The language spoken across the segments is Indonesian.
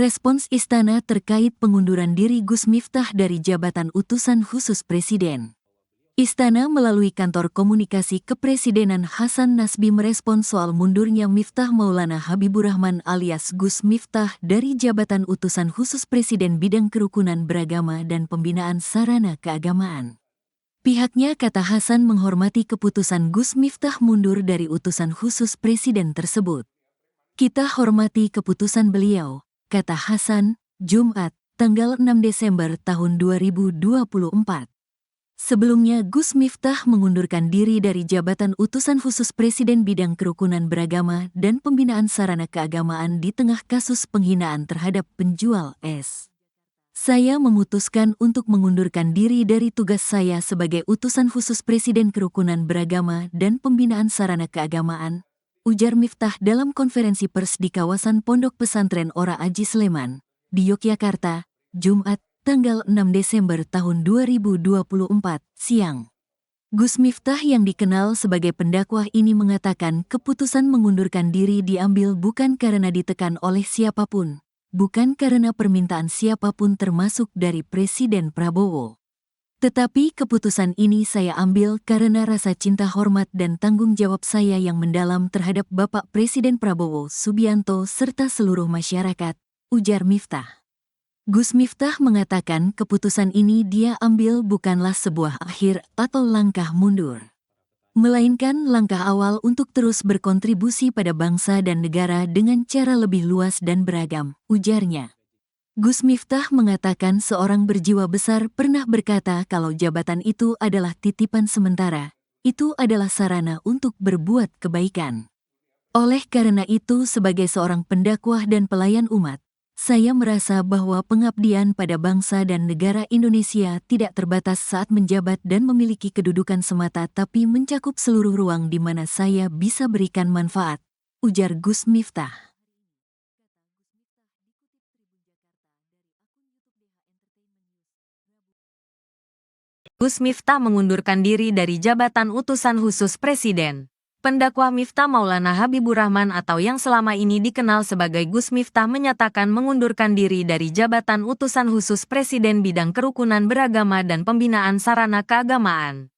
Respons Istana terkait pengunduran diri Gus Miftah dari jabatan utusan khusus Presiden. Istana melalui kantor komunikasi kepresidenan Hasan Nasbi merespons soal mundurnya Miftah Maulana Habibur Rahman alias Gus Miftah dari jabatan utusan khusus Presiden bidang kerukunan beragama dan pembinaan sarana keagamaan. Pihaknya kata Hasan menghormati keputusan Gus Miftah mundur dari utusan khusus Presiden tersebut. Kita hormati keputusan beliau, kata Hasan, Jumat, tanggal 6 Desember tahun 2024. Sebelumnya Gus Miftah mengundurkan diri dari jabatan utusan khusus Presiden bidang kerukunan beragama dan pembinaan sarana keagamaan di tengah kasus penghinaan terhadap penjual es. Saya memutuskan untuk mengundurkan diri dari tugas saya sebagai utusan khusus Presiden kerukunan beragama dan pembinaan sarana keagamaan, ujar Miftah dalam konferensi pers di kawasan Pondok Pesantren Ora Aji Sleman, di Yogyakarta, Jumat, tanggal 6 Desember tahun 2024, siang. Gus Miftah yang dikenal sebagai pendakwah ini mengatakan keputusan mengundurkan diri diambil bukan karena ditekan oleh siapapun, bukan karena permintaan siapapun termasuk dari Presiden Prabowo. Tetapi keputusan ini saya ambil karena rasa cinta hormat dan tanggung jawab saya yang mendalam terhadap Bapak Presiden Prabowo Subianto serta seluruh masyarakat, ujar Miftah. Gus Miftah mengatakan keputusan ini dia ambil bukanlah sebuah akhir atau langkah mundur, melainkan langkah awal untuk terus berkontribusi pada bangsa dan negara dengan cara lebih luas dan beragam, ujarnya. Gus Miftah mengatakan seorang berjiwa besar pernah berkata kalau jabatan itu adalah titipan sementara, itu adalah sarana untuk berbuat kebaikan. Oleh karena itu sebagai seorang pendakwah dan pelayan umat, saya merasa bahwa pengabdian pada bangsa dan negara Indonesia tidak terbatas saat menjabat dan memiliki kedudukan semata tapi mencakup seluruh ruang di mana saya bisa berikan manfaat, ujar Gus Miftah. Gus Miftah mengundurkan diri dari jabatan utusan khusus Presiden. Pendakwah Miftah Maulana Habibur Rahman atau yang selama ini dikenal sebagai Gus Miftah menyatakan mengundurkan diri dari jabatan utusan khusus Presiden bidang kerukunan beragama dan pembinaan sarana keagamaan.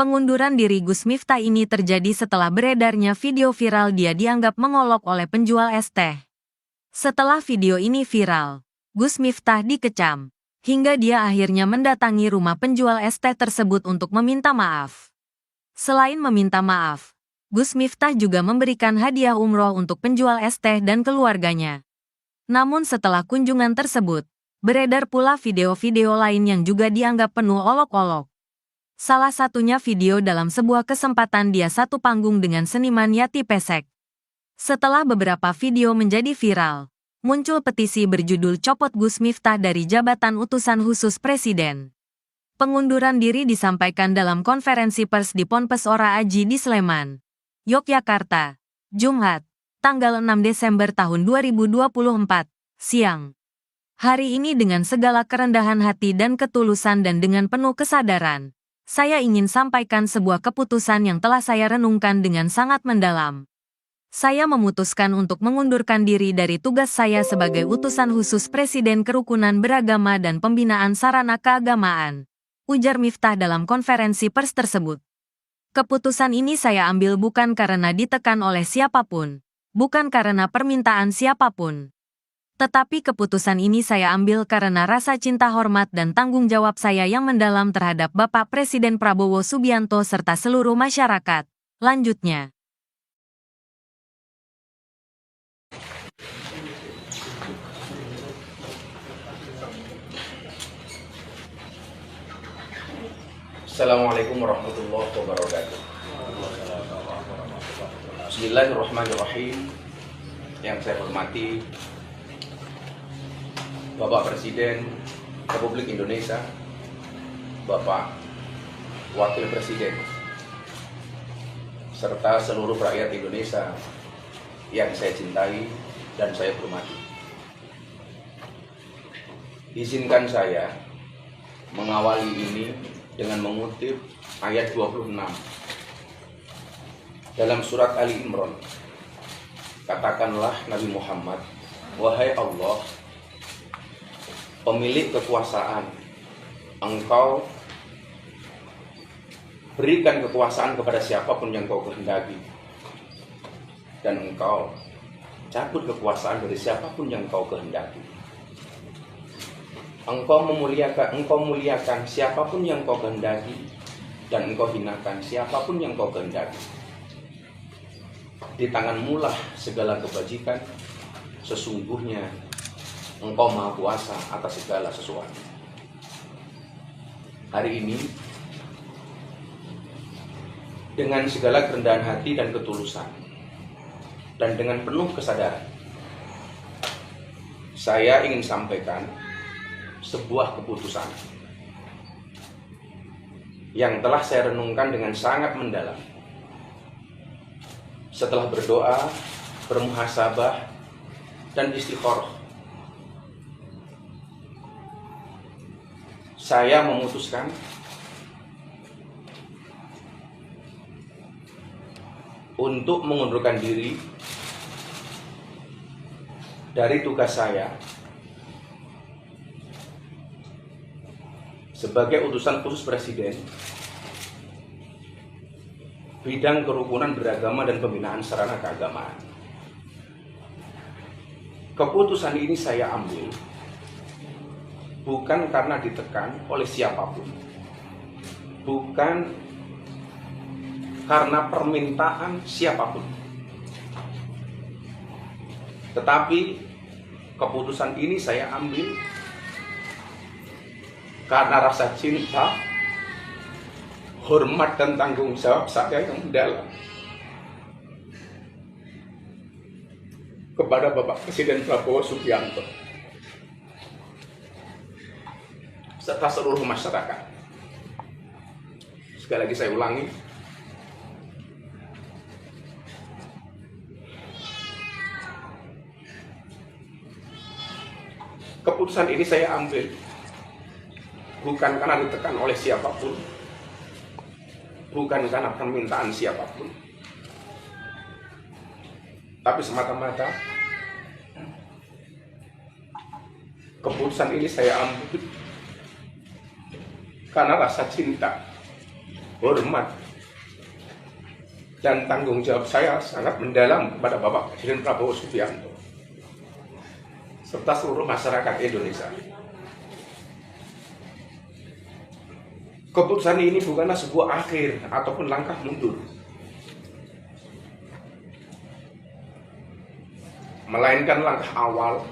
Pengunduran diri Gus Miftah ini terjadi setelah beredarnya video viral dia dianggap mengolok oleh penjual es teh. Setelah video ini viral, Gus Miftah dikecam, hingga dia akhirnya mendatangi rumah penjual es teh tersebut untuk meminta maaf. Selain meminta maaf, Gus Miftah juga memberikan hadiah umroh untuk penjual es teh dan keluarganya. Namun setelah kunjungan tersebut, beredar pula video-video lain yang juga dianggap penuh olok-olok. Salah satunya video dalam sebuah kesempatan dia satu panggung dengan seniman Yati Pesek. Setelah beberapa video menjadi viral, muncul petisi berjudul Copot Gus Miftah dari Jabatan Utusan Khusus Presiden. Pengunduran diri disampaikan dalam konferensi pers di Ponpes Ora Aji di Sleman, Yogyakarta, Jumat, tanggal 6 Desember tahun 2024, siang. Hari ini dengan segala kerendahan hati dan ketulusan dan dengan penuh kesadaran, saya ingin sampaikan sebuah keputusan yang telah saya renungkan dengan sangat mendalam. Saya memutuskan untuk mengundurkan diri dari tugas saya sebagai utusan khusus Presiden Kerukunan Beragama dan Pembinaan Sarana Keagamaan, ujar Miftah dalam konferensi pers tersebut. Keputusan ini saya ambil bukan karena ditekan oleh siapapun, bukan karena permintaan siapapun. Tetapi keputusan ini saya ambil karena rasa cinta hormat dan tanggung jawab saya yang mendalam terhadap Bapak Presiden Prabowo Subianto serta seluruh masyarakat, lanjutnya. Assalamualaikum warahmatullahi wabarakatuh. Bismillahirrahmanirrahim. Yang saya hormati Bapak Presiden Republik Indonesia, Bapak Wakil Presiden, serta seluruh rakyat Indonesia yang saya cintai dan saya hormati. Izinkan saya mengawali ini dengan mengutip ayat 26 dalam surat Ali Imran. Katakanlah Nabi Muhammad, wahai Allah, pemilik kekuasaan, engkau berikan kekuasaan kepada siapapun yang kau kehendaki, dan engkau cabut kekuasaan dari siapapun yang kau kehendaki. Engkau muliakan siapapun yang kau kehendaki, dan engkau hinakan siapapun yang kau kehendaki. Di tanganmu lah segala kebajikan, sesungguhnya engkau maha kuasa atas segala sesuatu. Hari ini, dengan segala kerendahan hati dan ketulusan, dan dengan penuh kesadaran, saya ingin sampaikan sebuah keputusan yang telah saya renungkan dengan sangat mendalam. Setelah berdoa, bermuhasabah, dan istikharah, saya memutuskan untuk mengundurkan diri dari tugas saya sebagai utusan khusus Presiden bidang kerukunan beragama dan pembinaan sarana keagamaan. Keputusan ini saya ambil bukan karena ditekan oleh siapapun, bukan karena permintaan siapapun, tetapi keputusan ini saya ambil karena rasa cinta, hormat, dan tanggung jawab saya yang mendalam kepada Bapak Presiden Prabowo Subianto serta seluruh masyarakat. Sekali lagi saya ulangi, keputusan ini saya ambil bukan karena ditekan oleh siapapun, bukan karena permintaan siapapun, tapi semata-mata keputusan ini saya ambil karena rasa cinta, hormat, dan tanggung jawab saya sangat mendalam kepada Bapak Presiden Prabowo Subianto serta seluruh masyarakat Indonesia. Keputusan ini bukanlah sebuah akhir ataupun langkah mundur, melainkan langkah awal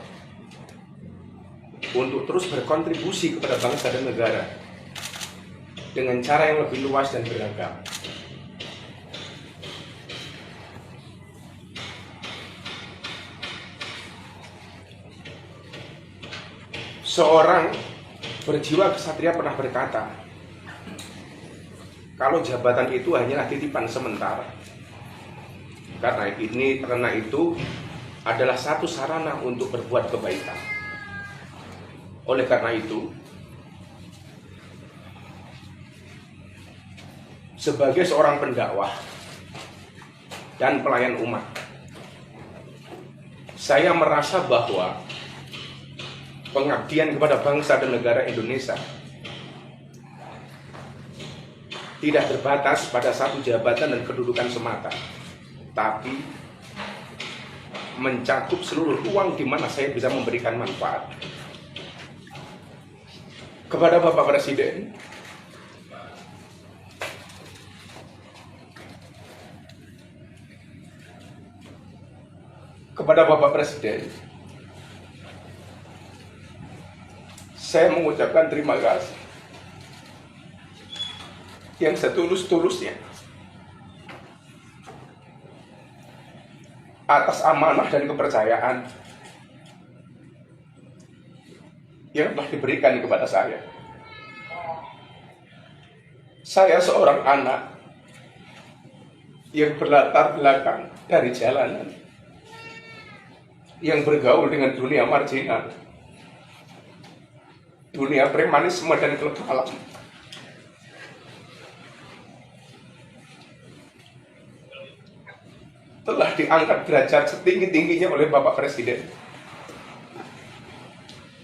untuk terus berkontribusi kepada bangsa dan negara dengan cara yang lebih luas dan beragam. Seorang berjiwa kesatria pernah berkata, kalau jabatan itu hanyalah titipan sementara, karena itu adalah satu sarana untuk berbuat kebaikan. Oleh karena itu, sebagai seorang pendakwah dan pelayan umat, saya merasa bahwa pengabdian kepada bangsa dan negara Indonesia tidak terbatas pada satu jabatan dan kedudukan semata, tapi mencakup seluruh ruang di mana saya bisa memberikan manfaat. Kepada Bapak Presiden, saya mengucapkan terima kasih yang setulus-tulusnya atas amanah dan kepercayaan yang telah diberikan kepada saya. Saya seorang anak yang berlatar belakang dari jalanan, yang bergaul dengan dunia marginal, dunia premanisme dan klub malam. Telah diangkat derajat setinggi-tingginya oleh Bapak Presiden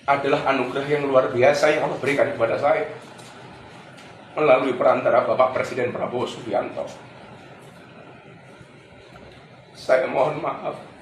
adalah anugerah yang luar biasa yang Allah berikan kepada saya melalui perantara Bapak Presiden Prabowo Subianto. Saya mohon maaf